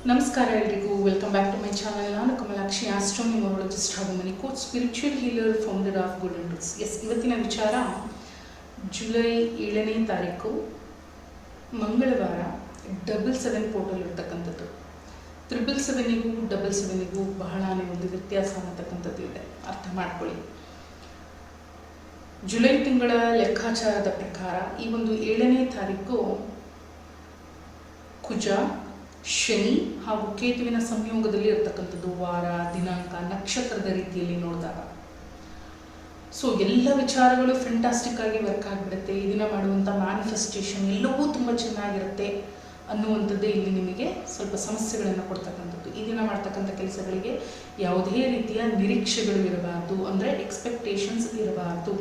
ನಮಸ್ಕಾರ ಎಲ್ರಿಗೂ, welcome back to my channel. ನಾನು ಕಮಲಾಕ್ಷಿ, ಆಸ್ಟ್ರೋ ನ್ಯೂಮರಾಲಜಿಸ್ಟ್ ಹಾಗೂ money coach, spiritual healer, founder of golden roots. ಇವತ್ತಿನ ವಿಚಾರ ಜುಲೈ 7ನೇ ತಾರೀಕು ಮಂಗಳವಾರ 777 ಪೋರ್ಟಲ್ ಇರ್ತಕ್ಕಂಥದ್ದು. 777ಗೂ 777ಗೂ ಬಹಳನೇ ಒಂದು ವ್ಯತ್ಯಾಸ ಅನ್ನತಕ್ಕಂಥದ್ದು ಇದೆ, ಅರ್ಥ ಮಾಡ್ಕೊಳ್ಳಿ. ಜುಲೈ ತಿಂಗಳ ಲೆಕ್ಕಾಚಾರದ ಪ್ರಕಾರ ಈ ಒಂದು 7ನೇ ತಾರೀಕು ಕುಜ, ಶನಿ ಹಾಗೂ ಕೇತುವಿನ ಸಂಯೋಗದಲ್ಲಿ ಇರ್ತಕ್ಕಂಥದ್ದು. ವಾರ, ದಿನಾಂಕ, ನಕ್ಷತ್ರದ ರೀತಿಯಲ್ಲಿ ನೋಡಿದಾಗ ಎಲ್ಲ ವಿಚಾರಗಳು ಫ್ಯಾಂಟಾಸ್ಟಿಕ್ ಆಗಿ ವರ್ಕ್ ಆಗಿಬಿಡುತ್ತೆ. ಈ ದಿನ ಮಾಡುವಂಥ ಮ್ಯಾನಿಫೆಸ್ಟೇಷನ್ ಎಲ್ಲವೂ ತುಂಬ ಚೆನ್ನಾಗಿರುತ್ತೆ ಅನ್ನುವಂಥದ್ದೇ ಇಲ್ಲಿ ನಿಮಗೆ ಸ್ವಲ್ಪ ಸಮಸ್ಯೆಗಳನ್ನು ಕೊಡ್ತಕ್ಕಂಥದ್ದು. ಈ ದಿನ ಮಾಡ್ತಕ್ಕಂಥ ಕೆಲಸಗಳಿಗೆ ಯಾವುದೇ ರೀತಿಯ ನಿರೀಕ್ಷೆಗಳು ಇರಬಾರ್ದು, ಅಂದರೆ ಎಕ್ಸ್ಪೆಕ್ಟೇಷನ್ಸ್ ಇರಬಾರ್ದು.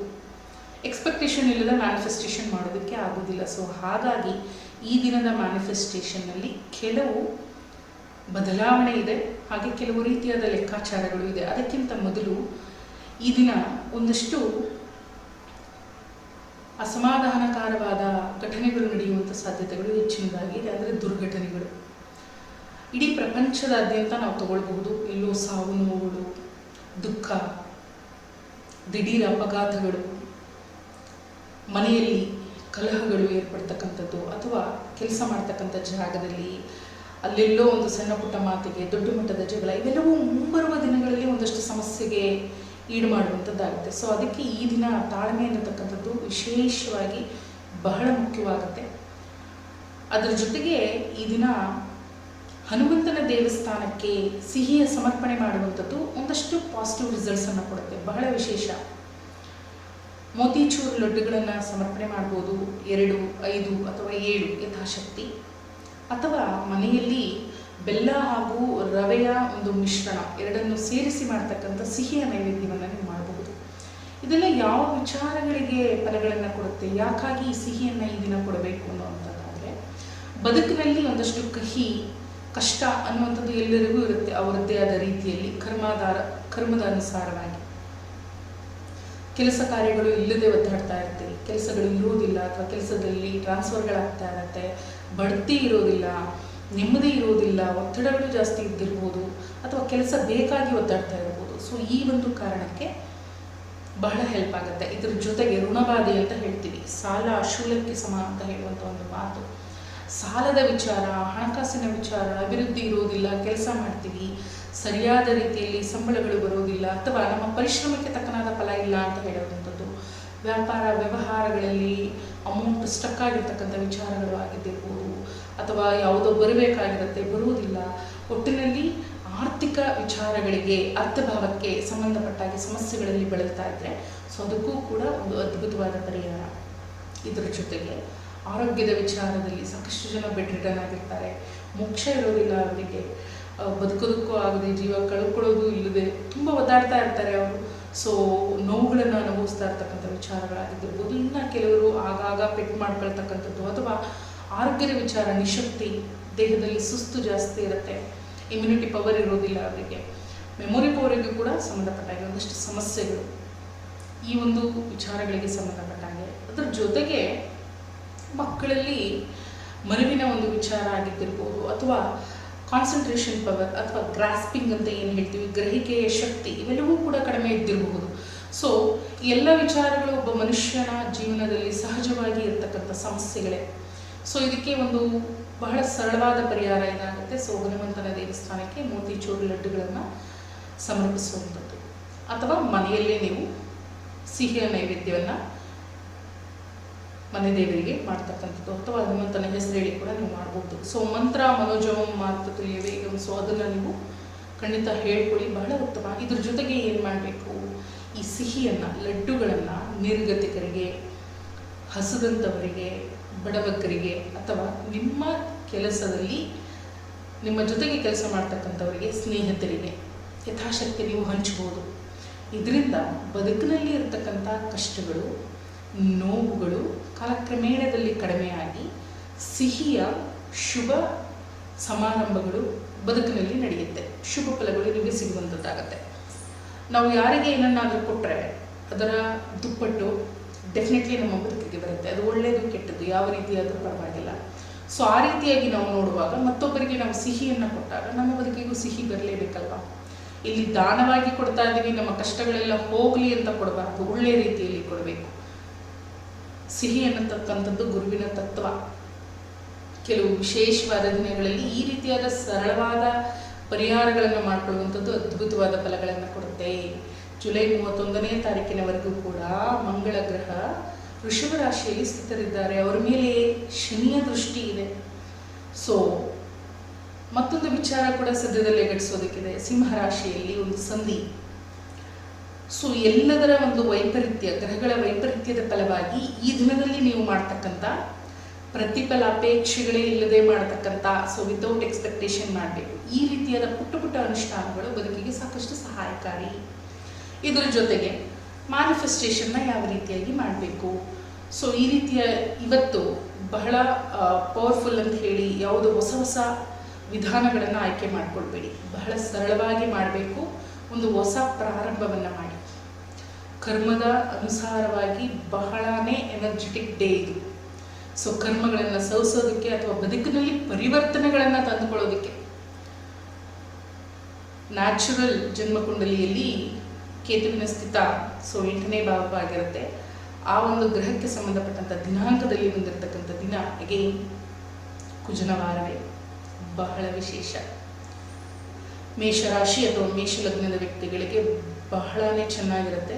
ಎಕ್ಸ್ಪೆಕ್ಟೇಷನ್ ಇಲ್ಲದ ಮ್ಯಾನಿಫೆಸ್ಟೇಷನ್ ಮಾಡೋದಕ್ಕೆ ಆಗೋದಿಲ್ಲ. ಹಾಗಾಗಿ ಈ ದಿನದ ಮ್ಯಾನಿಫೆಸ್ಟೇಷನ್ನಲ್ಲಿ ಕೆಲವು ಬದಲಾವಣೆ ಇದೆ, ಹಾಗೆ ಕೆಲವು ರೀತಿಯಾದ ಲೆಕ್ಕಾಚಾರಗಳು ಇದೆ. ಅದಕ್ಕಿಂತ ಮೊದಲು ಈ ದಿನ ಒಂದಷ್ಟು ಅಸಮಾಧಾನಕಾರವಾದ ಘಟನೆಗಳು ನಡೆಯುವಂಥ ಸಾಧ್ಯತೆಗಳು ಹೆಚ್ಚಿನದಾಗಿದೆ, ಅಂದರೆ ದುರ್ಘಟನೆಗಳು. ಇಡೀ ಪ್ರಪಂಚದಾದ್ಯಂತ ನಾವು ತಗೊಳ್ಬಹುದು. ಎಲ್ಲೋ ಸಾವು ನೋವುಗಳು, ದುಃಖ, ದಿಢೀರ್ ಅಪಘಾತಗಳು, ಮನೆಯಲ್ಲಿ ಕಲಹಗಳು ಏರ್ಪಡ್ತಕ್ಕಂಥದ್ದು, ಅಥವಾ ಕೆಲಸ ಮಾಡ್ತಕ್ಕಂಥ ಜಾಗದಲ್ಲಿ ಅಲ್ಲೆಲ್ಲೋ ಒಂದು ಸಣ್ಣ ಪುಟ್ಟ ಮಾತಿಗೆ ದೊಡ್ಡ ಮಟ್ಟದ ಜಗಳ, ಇವೆಲ್ಲವೂ ಮುಂಬರುವ ದಿನಗಳಲ್ಲಿ ಒಂದಷ್ಟು ಸಮಸ್ಯೆಗೆ ಈಡು ಮಾಡುವಂಥದ್ದಾಗುತ್ತೆ. ಅದಕ್ಕೆ ಈ ದಿನ ತಾಳ್ಮೆ ಅನ್ನತಕ್ಕಂಥದ್ದು ವಿಶೇಷವಾಗಿ ಬಹಳ ಮುಖ್ಯವಾಗುತ್ತೆ. ಅದರ ಜೊತೆಗೆ ಈ ದಿನ ಹನುಮಂತನ ದೇವಸ್ಥಾನಕ್ಕೆ ಸಿಹಿಯ ಸಮರ್ಪಣೆ ಮಾಡುವಂಥದ್ದು ಒಂದಷ್ಟು ಪಾಸಿಟಿವ್ ರಿಸಲ್ಟ್ಸನ್ನು ಕೊಡುತ್ತೆ, ಬಹಳ ವಿಶೇಷ. ಮೋತಿಚೂರು ಲಡ್ಡುಗಳನ್ನು ಸಮರ್ಪಣೆ ಮಾಡ್ಬೋದು, 2, 5 ಅಥವಾ 7 ಯಥಾಶಕ್ತಿ. ಅಥವಾ ಮನೆಯಲ್ಲಿ ಬೆಲ್ಲ ಹಾಗೂ ರವೆಯ ಒಂದು ಮಿಶ್ರಣ ಎರಡನ್ನು ಸೇರಿಸಿ ಮಾಡ್ತಕ್ಕಂಥ ಸಿಹಿಯ ನೈವೇದ್ಯವನ್ನು ನೀವು ಮಾಡಬಹುದು. ಇದೆಲ್ಲ ಯಾವ ವಿಚಾರಗಳಿಗೆ ಫಲಗಳನ್ನು ಕೊಡುತ್ತೆ, ಯಾಕಾಗಿ ಈ ಸಿಹಿಯನ್ನು ಈ ದಿನ ಕೊಡಬೇಕು ಅನ್ನುವಂಥದ್ದಾದರೆ, ಬದುಕಿನಲ್ಲಿ ಒಂದಷ್ಟು ಕಹಿ, ಕಷ್ಟ ಅನ್ನುವಂಥದ್ದು ಎಲ್ಲರಿಗೂ ಇರುತ್ತೆ, ಅವರದ್ದೇ ಆದ ರೀತಿಯಲ್ಲಿ ಕರ್ಮದ ಅನುಸಾರವಾಗಿ. ಕೆಲಸ ಕಾರ್ಯಗಳು ಇಲ್ಲದೆ ಒದ್ದಾಡ್ತಾ ಇರ್ತೀವಿ, ಕೆಲಸಗಳು ಇರೋದಿಲ್ಲ, ಅಥವಾ ಕೆಲಸದಲ್ಲಿ ಟ್ರಾನ್ಸ್ಫರ್ಗಳಾಗ್ತಾ ಇರುತ್ತೆ, ಬಡ್ತಿ ಇರೋದಿಲ್ಲ, ನೆಮ್ಮದಿ ಇರೋದಿಲ್ಲ, ಒತ್ತಡಗಳು ಜಾಸ್ತಿ ಇದ್ದಿರ್ಬೋದು, ಅಥವಾ ಕೆಲಸ ಬೇಕಾಗಿ ಒದ್ದಾಡ್ತಾ ಇರ್ಬೋದು. ಈ ಒಂದು ಕಾರಣಕ್ಕೆ ಬಹಳ ಹೆಲ್ಪ್ ಆಗುತ್ತೆ. ಇದ್ರ ಜೊತೆಗೆ ಋಣಬಾಧೆ ಅಂತ ಹೇಳ್ತೀವಿ, ಸಾಲ ಶೂಲಕ್ಕೆ ಸಮ ಅಂತ ಹೇಳುವಂಥ ಒಂದು ಮಾತು. ಸಾಲದ ವಿಚಾರ, ಹಣಕಾಸಿನ ವಿಚಾರ, ಅಭಿವೃದ್ಧಿ ಇರೋದಿಲ್ಲ, ಕೆಲಸ ಮಾಡ್ತೀವಿ, ಸರಿಯಾದ ರೀತಿಯಲ್ಲಿ ಸಂಬಳಗಳು ಬರೋದಿಲ್ಲ, ಅಥವಾ ನಮ್ಮ ಪರಿಶ್ರಮಕ್ಕೆ ತಕ್ಕನಾದ ಫಲ ಇಲ್ಲ ಅಂತ ಹೇಳುವಂಥದ್ದು. ವ್ಯಾಪಾರ ವ್ಯವಹಾರಗಳಲ್ಲಿ ಅಮೌಂಟ್ ಸ್ಟಕ್ ಆಗಿರ್ತಕ್ಕಂಥ ವಿಚಾರಗಳು ಆಗಿದ್ದಿರ್ಬೋದು, ಅಥವಾ ಯಾವುದೋ ಬರಬೇಕಾಗಿರುತ್ತೆ, ಬರುವುದಿಲ್ಲ. ಒಟ್ಟಿನಲ್ಲಿ ಆರ್ಥಿಕ ವಿಚಾರಗಳಿಗೆ, ಅರ್ಥಭಾವಕ್ಕೆ ಸಂಬಂಧಪಟ್ಟಾಗಿ ಸಮಸ್ಯೆಗಳಲ್ಲಿ ಬೆಳೀತಾ ಇದ್ದರೆ ಅದಕ್ಕೂ ಕೂಡ ಒಂದು ಅದ್ಭುತವಾದ ಪರಿಹಾರ. ಇದರ ಜೊತೆಗೆ ಆರೋಗ್ಯದ ವಿಚಾರದಲ್ಲಿ ಸಾಕಷ್ಟು ಜನ ಬೆಡ್ ರಿಡನ್ ಆಗಿರ್ತಾರೆ, ಮೋಕ್ಷ ಇರೋದಿಲ್ಲ ಅವರಿಗೆ, ಬದುಕೋದಕ್ಕೂ ಆಗದೆ ಜೀವ ಕಳ್ಕೊಳ್ಳೋದು ಇಲ್ಲದೆ ತುಂಬ ಒದ್ದಾಡ್ತಾ ಇರ್ತಾರೆ ಅವರು. ನೋವುಗಳನ್ನು ಅನುಭವಿಸ್ತಾ ಇರ್ತಕ್ಕಂಥ ವಿಚಾರಗಳಾಗಿದ್ದಿರ್ಬೋದು. ಇನ್ನು ಕೆಲವರು ಆಗಾಗ ಪೆಟ್ಟು ಮಾಡ್ಕೊಳ್ತಕ್ಕಂಥದ್ದು, ಅಥವಾ ಆರೋಗ್ಯದ ವಿಚಾರ, ನಿಶಕ್ತಿ, ದೇಹದಲ್ಲಿ ಸುಸ್ತು ಜಾಸ್ತಿ ಇರುತ್ತೆ, ಇಮ್ಯುನಿಟಿ ಪವರ್ ಇರೋದಿಲ್ಲ ಅವರಿಗೆ, ಮೆಮೊರಿ ಪವರಿಗೂ ಕೂಡ ಸಂಬಂಧಪಟ್ಟಾಗೆ ಒಂದಷ್ಟು ಸಮಸ್ಯೆಗಳು ಈ ಒಂದು ವಿಚಾರಗಳಿಗೆ ಸಂಬಂಧಪಟ್ಟಾಗೆ. ಅದರ ಜೊತೆಗೆ ಮಕ್ಕಳಲ್ಲಿ ಮನವಿನ ಒಂದು ವಿಚಾರ ಆಗಿದ್ದಿರ್ಬೋದು, ಅಥವಾ ಕಾನ್ಸಂಟ್ರೇಷನ್ ಪವರ್ ಅಥವಾ ಗ್ರಾಸ್ಪಿಂಗ್ ಅಂತ ಏನು ಹೇಳ್ತೀವಿ, ಗ್ರಹಿಕೆಯ ಶಕ್ತಿ, ಇವೆಲ್ಲವೂ ಕೂಡ ಕಡಿಮೆ ಇದ್ದಿರಬಹುದು. ಎಲ್ಲ ವಿಚಾರಗಳು ಒಬ್ಬ ಮನುಷ್ಯನ ಜೀವನದಲ್ಲಿ ಸಹಜವಾಗಿ ಇರ್ತಕ್ಕಂಥ ಸಮಸ್ಯೆಗಳೇ. ಇದಕ್ಕೆ ಒಂದು ಬಹಳ ಸರಳವಾದ ಪರಿಹಾರ ಏನಾಗುತ್ತೆ, ಹನುಮಂತನ ದೇವಸ್ಥಾನಕ್ಕೆ ಮೋತಿಚೂರು ಲಡ್ಡುಗಳನ್ನು ಸಮರ್ಪಿಸುವಂಥದ್ದು, ಅಥವಾ ಮನೆಯಲ್ಲೇ ನೀವು ಸಿಹಿಯ ನೈವೇದ್ಯವನ್ನು ಮನೆ ದೇವರಿಗೆ ಮಾಡ್ತಕ್ಕಂಥದ್ದು, ಅಥವಾ ಹನುಮಂತನ ಹೆಸರು ಹೇಳಿ ಕೂಡ ನೀವು ಮಾಡ್ಬೋದು. ಮಂತ್ರ ಮನೋಜವಂ ಮಾತೃತುಲ್ಯ ವೇಗಂ, ಅದನ್ನು ನೀವು ಖಂಡಿತ ಹೇಳ್ಕೊಳ್ಳಿ, ಬಹಳ ಉತ್ತಮ. ಇದ್ರ ಜೊತೆಗೆ ಏನು ಮಾಡಬೇಕು, ಈ ಸಿಹಿಯನ್ನು, ಲಡ್ಡುಗಳನ್ನು ನಿರ್ಗತಿಕರಿಗೆ, ಹಸುದಂಥವರಿಗೆ, ಬಡಬಗ್ಗರಿಗೆ, ಅಥವಾ ನಿಮ್ಮ ಕೆಲಸದಲ್ಲಿ ನಿಮ್ಮ ಜೊತೆಗೆ ಕೆಲಸ ಮಾಡ್ತಕ್ಕಂಥವರಿಗೆ, ಸ್ನೇಹಿತರಿಗೆ ಯಥಾಶಕ್ತಿ ನೀವು ಹಂಚ್ಬೋದು. ಇದರಿಂದ ಬದುಕಿನಲ್ಲಿ ಇರತಕ್ಕಂಥ ಕಷ್ಟಗಳು, ನೋವುಗಳು ಕಾಲಕ್ರಮೇಣದಲ್ಲಿ ಕಡಿಮೆಯಾಗಿ ಸಿಹಿಯ ಶುಭ ಸಮಾರಂಭಗಳು ಬದುಕಿನಲ್ಲಿ ನಡೆಯುತ್ತೆ, ಶುಭ ಫಲಗಳು ನಿಮಗೆ ಸಿಗುವಂಥದ್ದಾಗತ್ತೆ. ನಾವು ಯಾರಿಗೆ ಏನನ್ನಾದರೂ ಕೊಟ್ಟರೆ ಅದರ ದುಪ್ಪಟ್ಟು ಡೆಫಿನೆಟ್ಲಿ ನಮ್ಮ ಬದುಕಿಗೆ ಬರುತ್ತೆ. ಅದು ಒಳ್ಳೆಯದು ಕೆಟ್ಟದ್ದು ಯಾವ ರೀತಿಯಾದರೂ ಪರವಾಗಿಲ್ಲ. ಸೊ ಆ ರೀತಿಯಾಗಿ ನಾವು ನೋಡುವಾಗ ಮತ್ತೊಬ್ಬರಿಗೆ ನಾವು ಸಿಹಿಯನ್ನು ಕೊಟ್ಟಾಗ ನಮ್ಮ ಬದುಕಿಗೂ ಸಿಹಿ ಬರಲೇಬೇಕಲ್ವಾ. ಇಲ್ಲಿ ದಾನವಾಗಿ ಕೊಡ್ತಾ ಇದ್ದೀವಿ, ನಮ್ಮ ಕಷ್ಟಗಳೆಲ್ಲ ಹೋಗಲಿ ಅಂತ ಕೊಡಬಾರ್ದು, ಒಳ್ಳೆ ರೀತಿಯಲ್ಲಿ ಕೊಡಬೇಕು. ಸಿಹಿ ಅನ್ನತಕ್ಕಂಥದ್ದು ಗುರುವಿನ ತತ್ವ. ಕೆಲವು ವಿಶೇಷವಾದ ದಿನಗಳಲ್ಲಿ ಈ ರೀತಿಯಾದ ಸರಳವಾದ ಪರಿಹಾರಗಳನ್ನು ಮಾಡಿಕೊಳ್ಳುವಂಥದ್ದು ಅದ್ಭುತವಾದ ಫಲಗಳನ್ನು ಕೊಡುತ್ತೆ. ಜುಲೈ 31ನೇ ತಾರೀಕಿನವರೆಗೂ ಕೂಡ ಮಂಗಳ ಗ್ರಹ ವೃಷಭ ರಾಶಿಯಲ್ಲಿ ಸ್ಥಿತರಿದ್ದಾರೆ. ಅವರ ಮೇಲೆ ಶನಿಯ ದೃಷ್ಟಿ ಇದೆ. ಸೊ ಮತ್ತೊಂದು ವಿಚಾರ ಕೂಡ ಸದ್ಯದಲ್ಲೇ ಘಟಿಸೋದಕ್ಕಿದೆ. ಸಿಂಹ ರಾಶಿಯಲ್ಲಿ ಒಂದು ಸಂಧಿ. ಸೊ ಎಲ್ಲದರ ಒಂದು ವೈಪರೀತ್ಯ, ಗ್ರಹಗಳ ವೈಪರೀತ್ಯದ ಫಲವಾಗಿ ಈ ದಿನದಲ್ಲಿ ನೀವು ಮಾಡ್ತಕ್ಕಂಥ ಪ್ರತಿಫಲ ಅಪೇಕ್ಷೆಗಳೇ ಇಲ್ಲದೆ ಮಾಡತಕ್ಕಂಥ, ಸೊ ವಿತೌಟ್ ಎಕ್ಸ್ಪೆಕ್ಟೇಷನ್ ಮಾಡಬೇಕು. ಈ ರೀತಿಯಾದ ಪುಟ್ಟ ಪುಟ್ಟ ಅನುಷ್ಠಾನಗಳು ಬದುಕಿಗೆ ಸಾಕಷ್ಟು ಸಹಾಯಕಾರಿ. ಇದರ ಜೊತೆಗೆ ಮ್ಯಾನಿಫೆಸ್ಟೇಷನ್ನ ಯಾವ ರೀತಿಯಾಗಿ ಮಾಡಬೇಕು. ಸೊ ಈ ರೀತಿಯ ಇವತ್ತು ಬಹಳ ಪವರ್ಫುಲ್ ಅಂತ ಹೇಳಿ ಯಾವುದೋ ಹೊಸ ಹೊಸ ವಿಧಾನಗಳನ್ನು ಆಯ್ಕೆ ಮಾಡಿಕೊಳ್ಬೇಡಿ. ಬಹಳ ಸರಳವಾಗಿ ಮಾಡಬೇಕು. ಒಂದು ಹೊಸ ಪ್ರಾರಂಭವನ್ನು ಮಾಡಿ. ಕರ್ಮದ ಅನುಸಾರವಾಗಿ ಬಹಳನೇ ಎನರ್ಜೆಟಿಕ್ ಡೇ ಇದು. ಸೊ ಕರ್ಮಗಳನ್ನು ಸವಿಸೋದಕ್ಕೆ ಅಥವಾ ಬದುಕಿನಲ್ಲಿ ಪರಿವರ್ತನೆಗಳನ್ನು ತಂದುಕೊಳ್ಳೋದಕ್ಕೆ ನ್ಯಾಚುರಲ್ ಜನ್ಮಕುಂಡಲಿಯಲ್ಲಿ ಕೇತುವಿನ ಸ್ಥಿತ, ಸೊ 8ನೇ ಭಾವವಾಗಿರುತ್ತೆ. ಆ ಒಂದು ಗ್ರಹಕ್ಕೆ ಸಂಬಂಧಪಟ್ಟಂಥ ದಿನಾಂಕದಲ್ಲಿ ಬಂದಿರತಕ್ಕಂಥ ದಿನ ಅಗೇನ್ ಕುಜನ ವಾರವೇ, ಬಹಳ ವಿಶೇಷ. ಮೇಷರಾಶಿ ಅಥವಾ ಮೇಷ ಲಗ್ನದ ವ್ಯಕ್ತಿಗಳಿಗೆ ಬಹಳನೇ ಚೆನ್ನಾಗಿರುತ್ತೆ.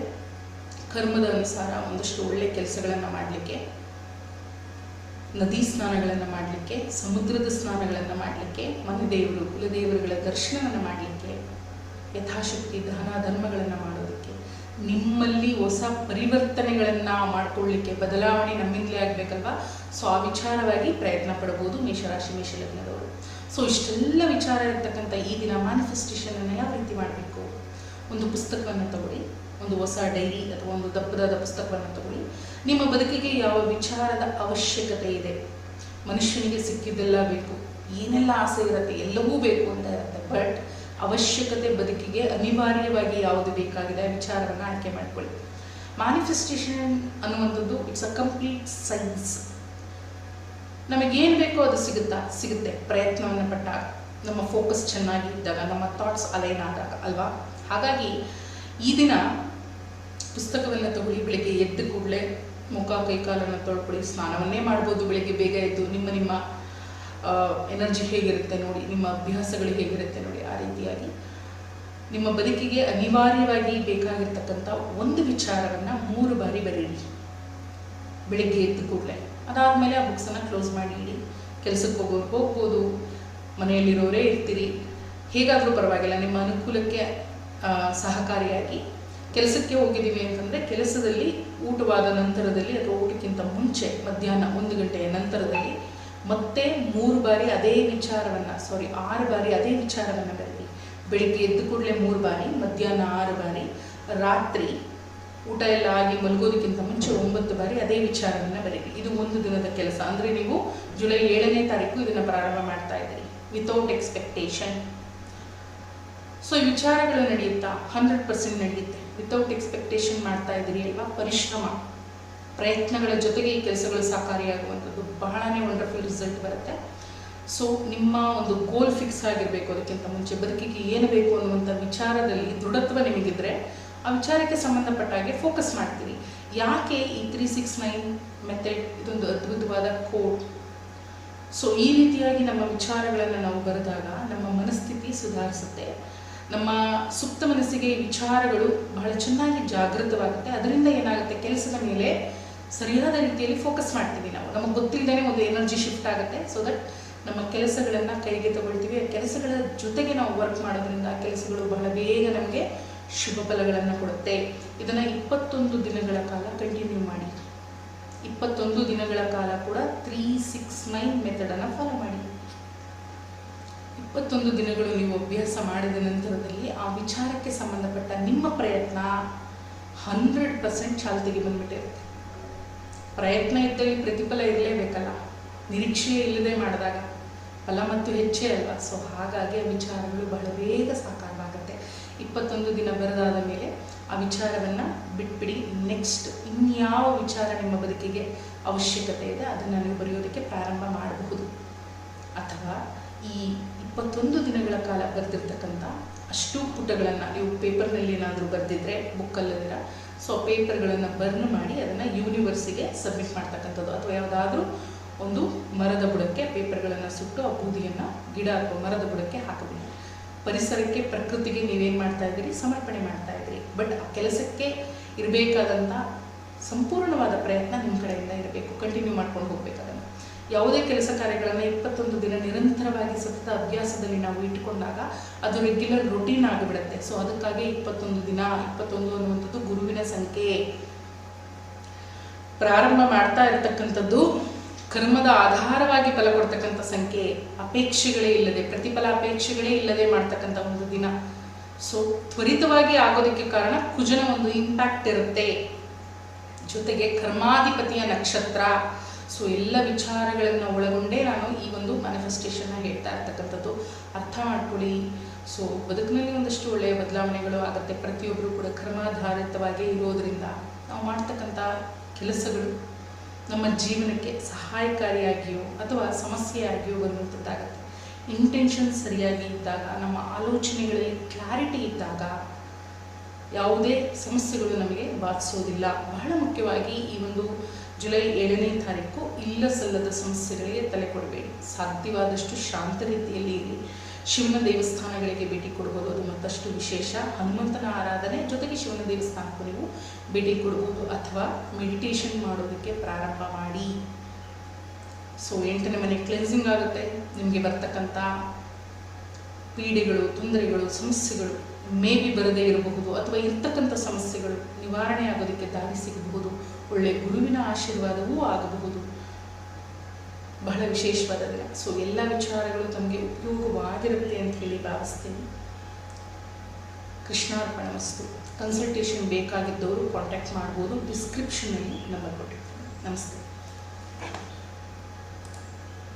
ಕರ್ಮದ ಅನುಸಾರ ಒಂದಷ್ಟು ಒಳ್ಳೆ ಕೆಲಸಗಳನ್ನು ಮಾಡಲಿಕ್ಕೆ, ನದಿ ಸ್ನಾನಗಳನ್ನು ಮಾಡಲಿಕ್ಕೆ, ಸಮುದ್ರದ ಸ್ನಾನಗಳನ್ನು ಮಾಡಲಿಕ್ಕೆ, ಮನೆ ದೇವರು ಕುಲದೇವರುಗಳ ದರ್ಶನವನ್ನು ಮಾಡಲಿಕ್ಕೆ, ಯಥಾಶಕ್ತಿ ದಾನ ಧರ್ಮಗಳನ್ನು ಮಾಡೋದಕ್ಕೆ, ನಿಮ್ಮಲ್ಲಿ ಹೊಸ ಪರಿವರ್ತನೆಗಳನ್ನು ಮಾಡಿಕೊಳ್ಳಲಿಕ್ಕೆ, ಬದಲಾವಣೆ ನಮ್ಮಿಂದಲೇ ಆಗಬೇಕಲ್ವಾ. ಸೊ ಆ ವಿಚಾರವಾಗಿ ಪ್ರಯತ್ನ ಪಡಬಹುದು ಮೇಷರಾಶಿ ಮೇಷ ಲಗ್ನದವರು. ಸೊ ಇಷ್ಟೆಲ್ಲ ವಿಚಾರ ಇರತಕ್ಕಂಥ ಈ ದಿನ ಮ್ಯಾನಿಫೆಸ್ಟೇಷನನ್ನು ಯಾವ ರೀತಿ ಮಾಡಬೇಕು. ಒಂದು ಪುಸ್ತಕವನ್ನು ತಗೊಳ್ಳಿ, ಒಂದು ಹೊಸ ಡೈರಿ ಅಥವಾ ಒಂದು ದಪ್ಪದಾದ ಪುಸ್ತಕವನ್ನು ತಗೊಳ್ಳಿ. ನಿಮ್ಮ ಬದುಕಿಗೆ ಯಾವ ವಿಚಾರದ ಅವಶ್ಯಕತೆ ಇದೆ. ಮನುಷ್ಯನಿಗೆ ಸಿಕ್ಕಿದ್ದೆಲ್ಲ ಬೇಕು, ಏನೆಲ್ಲ ಆಸೆ ಇರುತ್ತೆ, ಎಲ್ಲವೂ ಬೇಕು ಅಂತ ಇರುತ್ತೆ. ಬಟ್ ಅವಶ್ಯಕತೆ ಬದುಕಿಗೆ ಅನಿವಾರ್ಯವಾಗಿ ಯಾವುದು ಬೇಕಾಗಿದೆ ಆ ವಿಚಾರವನ್ನು ಆಯ್ಕೆ ಮಾಡಿಕೊಳ್ಳಿ. ಮ್ಯಾನಿಫೆಸ್ಟೇಷನ್ ಅನ್ನುವಂಥದ್ದು ಇಟ್ಸ್ ಅ ಕಂಪ್ಲೀಟ್ ಸೈನ್ಸ್. ನಮಗೇನು ಬೇಕೋ ಅದು ಸಿಗುತ್ತೆ ಪ್ರಯತ್ನವನ್ನು ಪಟ್ಟಾಗ, ನಮ್ಮ ಫೋಕಸ್ ಚೆನ್ನಾಗಿ ಇದ್ದಾಗ, ನಮ್ಮ ಥಾಟ್ಸ್ ಅಲೈನ್ ಆದಾಗ ಅಲ್ವಾ. ಹಾಗಾಗಿ ಈ ದಿನ ಪುಸ್ತಕವನ್ನು ತಗೊಳ್ಳಿ. ಬೆಳಿಗ್ಗೆ ಎದ್ದ ಕೂಡಲೇ ಮುಖ ಕೈಕಾಲನ್ನು ತೊಳ್ಕೊಳ್ಳಿ. ಸ್ನಾನವನ್ನೇ ಮಾಡ್ಬೋದು ಬೆಳಿಗ್ಗೆ ಬೇಗ ಎದ್ದು. ನಿಮ್ಮ ಎನರ್ಜಿ ಹೇಗಿರುತ್ತೆ ನೋಡಿ, ನಿಮ್ಮ ಅಭ್ಯಾಸಗಳು ಹೇಗಿರುತ್ತೆ ನೋಡಿ. ಆ ರೀತಿಯಾಗಿ ನಿಮ್ಮ ಬದುಕಿಗೆ ಅನಿವಾರ್ಯವಾಗಿ ಬೇಕಾಗಿರ್ತಕ್ಕಂಥ ಒಂದು ವಿಚಾರವನ್ನು 3 ಬಾರಿ ಬರೀರಿ ಬೆಳಿಗ್ಗೆ ಎದ್ದ ಕೂಡಲೇ. ಅದಾದಮೇಲೆ ಆ ಬುಕ್ಸನ್ನು ಕ್ಲೋಸ್ ಮಾಡಿ ಇಡಿ. ಕೆಲಸಕ್ಕೆ ಹೋಗೋರು ಹೋಗ್ಬೋದು, ಮನೆಯಲ್ಲಿರೋರೇ ಇರ್ತೀರಿ, ಹೇಗಾದರೂ ಪರವಾಗಿಲ್ಲ. ನಿಮ್ಮ ಅನುಕೂಲಕ್ಕೆ ಸಹಕಾರಿಯಾಗಿ ಕೆಲಸಕ್ಕೆ ಹೋಗಿದ್ದೀವಿ ಅಂತಂದರೆ ಕೆಲಸದಲ್ಲಿ ಊಟವಾದ ನಂತರದಲ್ಲಿ ಅಥವಾ ಊಟಕ್ಕಿಂತ ಮುಂಚೆ ಮಧ್ಯಾಹ್ನ 1 ಗಂಟೆಯ ನಂತರದಲ್ಲಿ ಮತ್ತೆ 3 ಬಾರಿ ಅದೇ ವಿಚಾರವನ್ನು 6 ಬಾರಿ ಅದೇ ವಿಚಾರವನ್ನು ಬರೀರಿ. ಬೆಳಿಗ್ಗೆ ಎದ್ದು ಕೂಡಲೇ 3 ಬಾರಿ, ಮಧ್ಯಾಹ್ನ 6 ಬಾರಿ, ರಾತ್ರಿ ಊಟ ಎಲ್ಲ ಆಗಿ ಮಲಗೋದಕ್ಕಿಂತ ಮುಂಚೆ 9 ಬಾರಿ ಅದೇ ವಿಚಾರವನ್ನು ಬರೀರಿ. ಇದು ಒಂದು ದಿನದ ಕೆಲಸ. ಅಂದರೆ ನೀವು ಜುಲೈ 7ನೇ ತಾರೀಕು ಇದನ್ನು ಪ್ರಾರಂಭ ಮಾಡ್ತಾ ಇದ್ದೀರಿ ವಿತೌಟ್ ಎಕ್ಸ್ಪೆಕ್ಟೇಷನ್. ಸೊ ಈ ವಿಚಾರಗಳು ನಡೆಯುತ್ತಾ 100% ನಡೆಯುತ್ತೆ. ವಿತೌಟ್ ಎಕ್ಸ್ಪೆಕ್ಟೇಷನ್ ಮಾಡ್ತಾ ಇದ್ದೀರಿ ಅಲ್ವಾ. ಪರಿಶ್ರಮ ಪ್ರಯತ್ನಗಳ ಜೊತೆಗೆ ಈ ಕೆಲಸಗಳು ಸಾಕಾರಿಯಾಗುವಂಥದ್ದು ಬಹಳನೇ ವಂಡರ್ಫುಲ್ ರಿಸಲ್ಟ್ ಬರುತ್ತೆ. ಸೊ ನಿಮ್ಮ ಒಂದು ಗೋಲ್ ಫಿಕ್ಸ್ ಆಗಿರಬೇಕು. ಅದಕ್ಕಿಂತ ಮುಂಚೆ ಬದುಕಿಗೆ ಏನು ಬೇಕು ಅನ್ನುವಂಥ ವಿಚಾರದಲ್ಲಿ ದೃಢತ್ವ ನಿಮಗಿದ್ರೆ ಆ ವಿಚಾರಕ್ಕೆ ಸಂಬಂಧಪಟ್ಟ ಹಾಗೆ ಫೋಕಸ್ ಮಾಡ್ತೀರಿ. ಯಾಕೆ ಈ 369 ಮೆಥಡ್ ಇದೊಂದು ಅದ್ಭುತವಾದ ಕೋಡ್. ಸೊ ಈ ರೀತಿಯಾಗಿ ನಮ್ಮ ವಿಚಾರಗಳನ್ನು ನಾವು ಬರೆದಾಗ ನಮ್ಮ ಮನಸ್ಥಿತಿ ಸುಧಾರಿಸುತ್ತೆ. ನಮ್ಮ ಸುಪ್ತ ಮನಸ್ಸಿಗೆ ಈ ವಿಚಾರಗಳು ಬಹಳ ಚೆನ್ನಾಗಿ ಜಾಗೃತವಾಗುತ್ತೆ. ಅದರಿಂದ ಏನಾಗುತ್ತೆ, ಕೆಲಸದ ಮೇಲೆ ಸರಿಯಾದ ರೀತಿಯಲ್ಲಿ ಫೋಕಸ್ ಮಾಡ್ತೀವಿ ನಾವು. ನಮಗೆ ಗೊತ್ತಿಲ್ಲದೇ ಒಂದು ಎನರ್ಜಿ ಶಿಫ್ಟ್ ಆಗುತ್ತೆ. ಸೊ ದಟ್ ನಮ್ಮ ಕೆಲಸಗಳನ್ನು ಕೈಗೆ ತಗೊಳ್ತೀವಿ. ಆ ಕೆಲಸಗಳ ಜೊತೆಗೆ ನಾವು ವರ್ಕ್ ಮಾಡೋದ್ರಿಂದ ಆ ಕೆಲಸಗಳು ಬಹಳ ಬೇಗ ನಮಗೆ ಶುಭ ಫಲಗಳನ್ನು ಕೊಡುತ್ತೆ. ಇದನ್ನು 21 ದಿನಗಳ ಕಾಲ ಕಂಟಿನ್ಯೂ ಮಾಡಿ. 21 ದಿನಗಳ ಕಾಲ ಕೂಡ 369 ಮೆಥಡನ್ನು ಫಾಲೋ ಮಾಡಿ. 21 ದಿನಗಳು ನೀವು ಅಭ್ಯಾಸ ಮಾಡಿದ ನಂತರದಲ್ಲಿ ಆ ವಿಚಾರಕ್ಕೆ ಸಂಬಂಧಪಟ್ಟ ನಿಮ್ಮ ಪ್ರಯತ್ನ 100% ಚಾಲ್ತಿಗೆ ಬಂದ್ಬಿಟ್ಟಿರುತ್ತೆ. ಪ್ರಯತ್ನ ಇದ್ದಲ್ಲಿ ಪ್ರತಿಫಲ ಇರಲೇಬೇಕಲ್ಲ. ನಿರೀಕ್ಷೆ ಇಲ್ಲದೆ ಮಾಡಿದಾಗ ಫಲ ಮತ್ತು ಹೆಚ್ಚೇ ಅಲ್ವಾ. ಸೊ ಹಾಗಾಗಿ ಆ ವಿಚಾರಗಳು ಬಹಳ ಬೇಗ ಸಾಕಾರವಾಗುತ್ತೆ. 21 ದಿನ ಬರೆದಾದ ಮೇಲೆ ಆ ವಿಚಾರವನ್ನು ಬಿಟ್ಬಿಡಿ. ನೆಕ್ಸ್ಟ್ ಇನ್ಯಾವ ವಿಚಾರ ನಿಮ್ಮ ಬದುಕಿಗೆ ಅವಶ್ಯಕತೆ ಇದೆ, ಅದನ್ನು ನೀವು ಬರೆಯೋದಕ್ಕೆ ಪ್ರಾರಂಭ ಮಾಡಬಹುದು. ಅಥವಾ ಈ 21 ದಿನಗಳ ಕಾಲ ಬರೆದಿರ್ತಕ್ಕಂಥ ಅಷ್ಟು ಪುಟಗಳನ್ನು ನೀವು ಪೇಪರ್ನಲ್ಲಿ ಏನಾದರೂ ಬರೆದಿದ್ರೆ, ಬುಕ್ಕಲ್ಲದಿರ, ಸೊ ಪೇಪರ್ಗಳನ್ನು ಬರ್ನ್ ಮಾಡಿ ಅದನ್ನು ಯೂನಿವರ್ಸಿಗೆ ಸಬ್ಮಿಟ್ ಮಾಡ್ತಕ್ಕಂಥದ್ದು. ಅಥವಾ ಯಾವುದಾದ್ರೂ ಒಂದು ಮರದ ಬುಡಕ್ಕೆ ಪೇಪರ್ಗಳನ್ನು ಸುಟ್ಟು ಆ ಬೂದಿಯನ್ನು ಗಿಡ ಅಥವಾ ಮರದ ಬುಡಕ್ಕೆ ಹಾಕಬೇಕು. ಪರಿಸರಕ್ಕೆ, ಪ್ರಕೃತಿಗೆ ನೀವೇನು ಮಾಡ್ತಾ ಇದ್ದೀರಿ? ಸಮರ್ಪಣೆ ಮಾಡ್ತಾ ಇದ್ದೀರಿ. ಬಟ್ ಆ ಕೆಲಸಕ್ಕೆ ಇರಬೇಕಾದಂಥ ಸಂಪೂರ್ಣವಾದ ಪ್ರಯತ್ನ ನಿಮ್ಮ ಕಡೆಯಿಂದ ಇರಬೇಕು. ಕಂಟಿನ್ಯೂ ಮಾಡ್ಕೊಂಡು ಹೋಗ್ಬೇಕು ಅದನ್ನು. ಯಾವುದೇ ಕೆಲಸ ಕಾರ್ಯಗಳನ್ನು 21 ದಿನ ನಿರಂತರವಾಗಿ ಸತತ ಅಭ್ಯಾಸದಲ್ಲಿ ನಾವು ಇಟ್ಟುಕೊಂಡಾಗ ಅದು ರೆಗ್ಯುಲರ್ ರೊಟೀನ್ ಆಗಿಬಿಡುತ್ತೆ. ಸೊ ಅದಕ್ಕಾಗಿ 21 ದಿನ, 21 ಅನ್ನುವಂಥದ್ದು ಗುರುವಿನ ಸಂಖ್ಯೆ. ಪ್ರಾರಂಭ ಮಾಡ್ತಾ ಇರತಕ್ಕಂಥದ್ದು ಕರ್ಮದ ಆಧಾರವಾಗಿ ಫಲ ಕೊಡ್ತಕ್ಕಂಥ ಸಂಖ್ಯೆ, ಅಪೇಕ್ಷೆಗಳೇ ಇಲ್ಲದೆ, ಪ್ರತಿಫಲ ಅಪೇಕ್ಷೆಗಳೇ ಇಲ್ಲದೆ ಮಾಡ್ತಕ್ಕಂಥ ಒಂದು ದಿನ. ಸೊ ತ್ವರಿತವಾಗಿ ಆಗೋದಕ್ಕೆ ಕಾರಣ ಕುಜನ ಒಂದು ಇಂಪ್ಯಾಕ್ಟ್ ಇರುತ್ತೆ, ಜೊತೆಗೆ ಕರ್ಮಾಧಿಪತಿಯ ನಕ್ಷತ್ರ. ಸೊ ಎಲ್ಲ ವಿಚಾರಗಳನ್ನು ಒಳಗೊಂಡೇ ನಾನು ಈ ಒಂದು ಮ್ಯಾನಿಫೆಸ್ಟೇಷನ್ನ ಹೇಳ್ತಾ ಇರ್ತಕ್ಕಂಥದ್ದು. ಅರ್ಥ ಮಾಡ್ಕೊಳ್ಳಿ. ಸೊ ಬದುಕಿನಲ್ಲಿ ಒಂದಷ್ಟು ಒಳ್ಳೆಯ ಬದಲಾವಣೆಗಳು ಆಗುತ್ತೆ. ಪ್ರತಿಯೊಬ್ಬರು ಕೂಡ ಕರ್ಮಾಧಾರಿತವಾಗಿ ಇರೋದರಿಂದ ನಾವು ಮಾಡ್ತಕ್ಕಂಥ ಕೆಲಸಗಳು ನಮ್ಮ ಜೀವನಕ್ಕೆ ಸಹಾಯಕಾರಿಯಾಗಿಯೋ ಅಥವಾ ಸಮಸ್ಯೆಯಾಗಿಯೋ ಬರುವಂಥದ್ದಾಗುತ್ತೆ. ಇಂಟೆನ್ಷನ್ ಸರಿಯಾಗಿ ಇದ್ದಾಗ, ನಮ್ಮ ಆಲೋಚನೆಗಳಲ್ಲಿ ಕ್ಲಾರಿಟಿ ಇದ್ದಾಗ ಯಾವುದೇ ಸಮಸ್ಯೆಗಳು ನಮಗೆ ಬಾಧಿಸೋದಿಲ್ಲ. ಬಹಳ ಮುಖ್ಯವಾಗಿ ಈ ಒಂದು ಜುಲೈ 7ನೇ ತಾರೀಕು ಇಲ್ಲ ಸಲ್ಲದ ಸಮಸ್ಯೆಗಳಿಗೆ ತಲೆ ಕೊಡಬೇಡಿ. ಸಾಧ್ಯವಾದಷ್ಟು ಶಾಂತ ರೀತಿಯಲ್ಲಿ ಇರಿ. ಶಿವನ ದೇವಸ್ಥಾನಗಳಿಗೆ ಭೇಟಿ ಕೊಡ್ಬೋದು, ಅದು ಮತ್ತಷ್ಟು ವಿಶೇಷ. ಹನುಮಂತನ ಆರಾಧನೆ ಜೊತೆಗೆ ಶಿವನ ದೇವಸ್ಥಾನಕ್ಕೂ ನೀವು ಭೇಟಿ ಕೊಡ್ಬೋದು. ಅಥವಾ ಮೆಡಿಟೇಷನ್ ಮಾಡೋದಕ್ಕೆ ಪ್ರಾರಂಭ ಮಾಡಿ. ಸೊ 8ನೇ ಮನೆ ಕ್ಲೆನ್ಸಿಂಗ್ ಆಗುತ್ತೆ. ನಿಮಗೆ ಬರ್ತಕ್ಕಂಥ ಪೀಡೆಗಳು, ತೊಂದರೆಗಳು, ಸಮಸ್ಯೆಗಳು ಮೇ ಬಿ ಬರದೇ ಇರಬಹುದು, ಅಥವಾ ಇರ್ತಕ್ಕಂಥ ಸಮಸ್ಯೆಗಳು ನಿವಾರಣೆ ಆಗೋದಕ್ಕೆ ದಾರಿ ಸಿಗಬಹುದು. ಒಳ್ಳೆಯ ಗುರುವಿನ ಆಶೀರ್ವಾದವೂ ಆಗಬಹುದು. ಬಹಳ ವಿಶೇಷವಾದ ದಿನ. ಸೊ ಎಲ್ಲ ವಿಚಾರಗಳು ತಮಗೆ ಉಪಯೋಗವಾಗಿರುತ್ತೆ ಅಂತ ಹೇಳಿ ಭಾವಿಸ್ತೀನಿ. ಕೃಷ್ಣಾರ್ಪಣಮಸ್ತು. ಕನ್ಸಲ್ಟೇಷನ್ ಬೇಕಾಗಿದ್ದವರು ಕಾಂಟ್ಯಾಕ್ಟ್ ಮಾಡ್ಬೋದು. ಡಿಸ್ಕ್ರಿಪ್ಷನಲ್ಲಿ ನಂಬರ್ ಕೊಟ್ಟಿರ್ತೀನಿ. ನಮಸ್ತೆ.